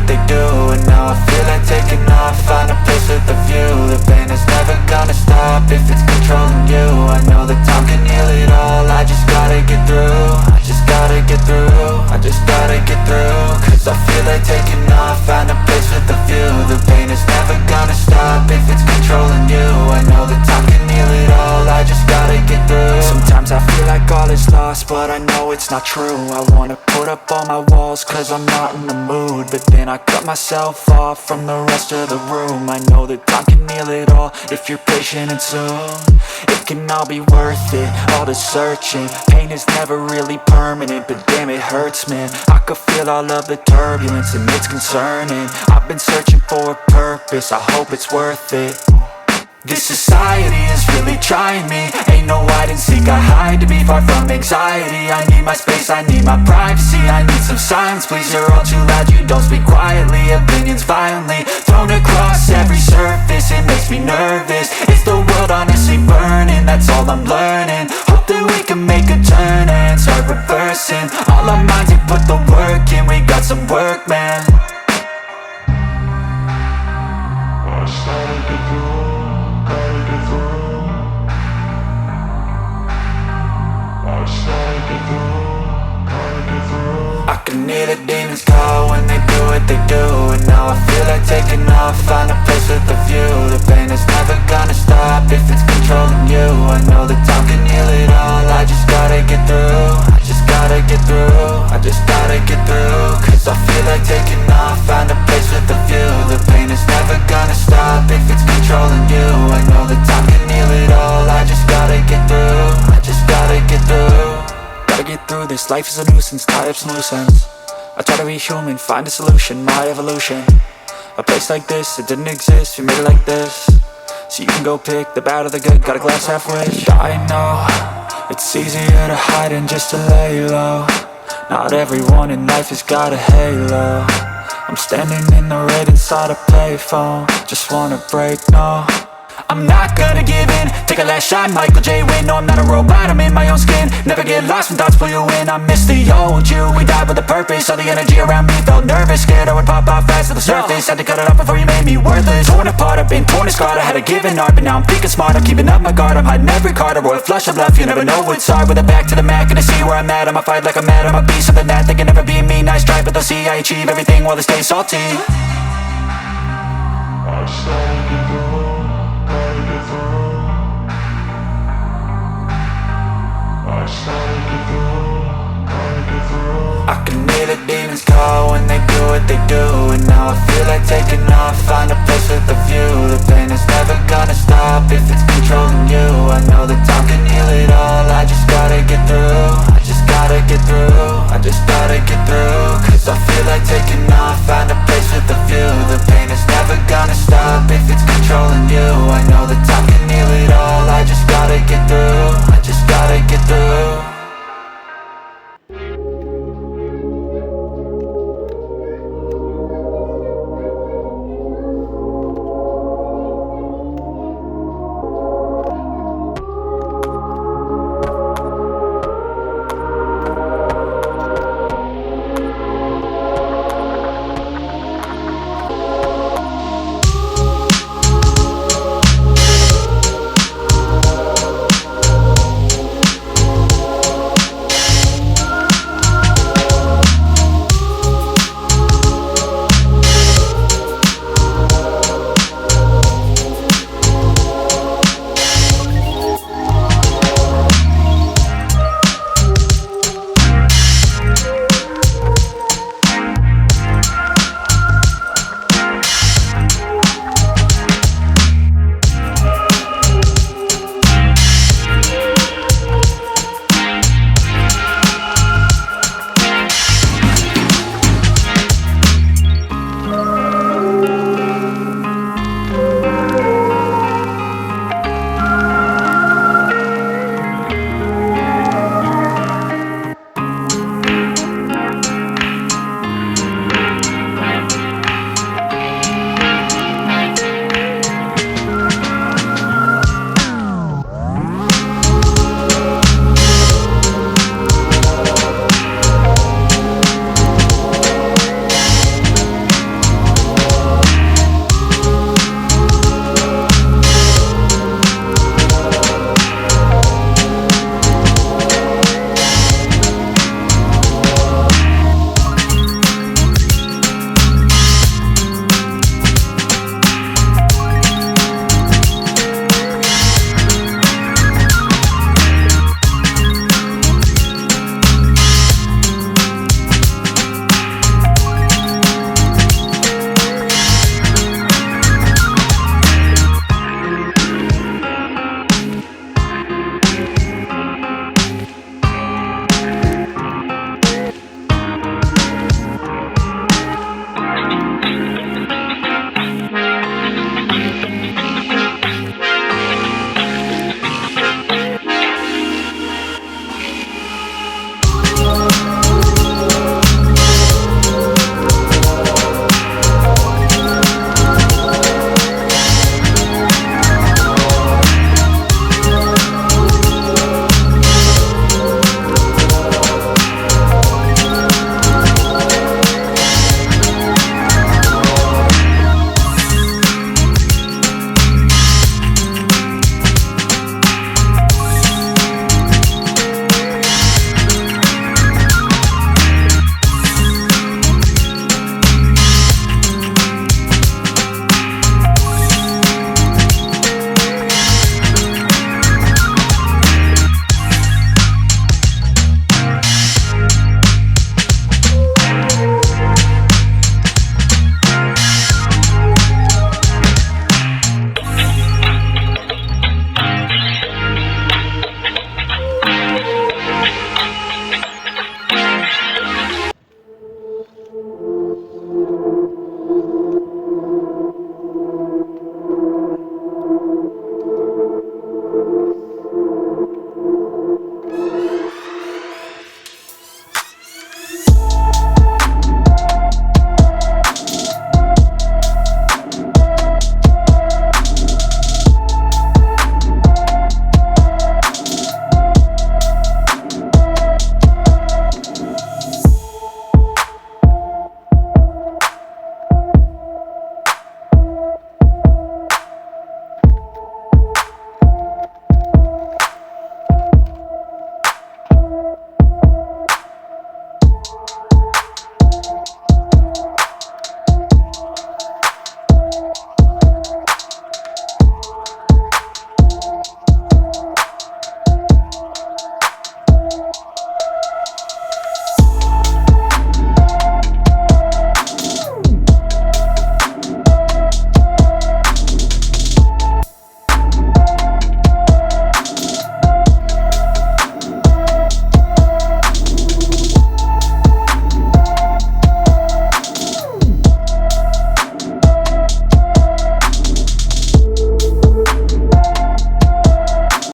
what they do. And now I feel like taking off, find a place with a view. The pain is never gonna stop if it's controlling you. I know that time can heal it all, I just gotta get through. I just gotta get through, I just gotta get through. Cause I feel like taking off, find a place with a view. The pain is never gonna stop if it's controlling you. I know that time can heal it all, I just gotta get through. Sometimes I feel like all is lost, but I know it's not true. I wanna put up all my walls cause I'm not in the mood. But then I cut myself off from the rest of the room. I know that time can heal it all if you're patient and soon. It can all be worth it, all the searching. Pain is never really permanent, but damn it hurts, man. I could feel all of the turbulence and it's concerning. I've been searching for a purpose, I hope it's worth it. This society is really trying me. Ain't no hide and seek, I hide to be far from anxiety. I need my space, I need my privacy. I need some silence, please, you're all too loud. You don't speak quietly, opinions violently thrown across every surface. It makes me nervous, it's the world honestly burning. That's all I'm learning, hope that we can make a turn and start reversing. All our minds and put the work in, we got some work, man. I started to grow. I can hear the demons call when they do what they do. And now I feel like taking off, find a place with a view. The pain is never gonna stop if it's controlling you. I know that time can heal it all, I just gotta get through. I just gotta get through, I just gotta get through. Cause I feel like taking off, find a place with a view. The pain is never gonna stop if it's controlling you. I know that time can heal it all, I just gotta get through. I just gotta get through. Gotta get through this, life is a nuisance, tie up some loose ends. I try to be human, find a solution, my evolution. A place like this, it didn't exist, we made it like this. So you can go pick the bad or the good, got a glass halfway. I know, it's easier to hide than just to lay low. Not everyone in life has got a halo. I'm standing in the red inside a payphone, just wanna break, no. I'm not gonna give in, take a last shot, Michael J. Win. No, I'm not a robot, I'm in my own skin. Never get lost when thoughts pull you in. I miss the old you, we died with a purpose. All the energy around me felt nervous, scared I would pop off fast to the surface. Had to cut it off before you made me worthless. Torn apart, I've been torn and scarred. I had a given art, but now I'm thinking smart. I'm keeping up my guard, I'm hiding every card. A royal flush of left, you never know what's hard. With a back to the mat, gonna see where I'm at. I'ma fight like I'm mad, I'ma be something that they can never be me. Nice try, but they'll see I achieve everything while they stay salty. I can hear the demons call when they do what they do.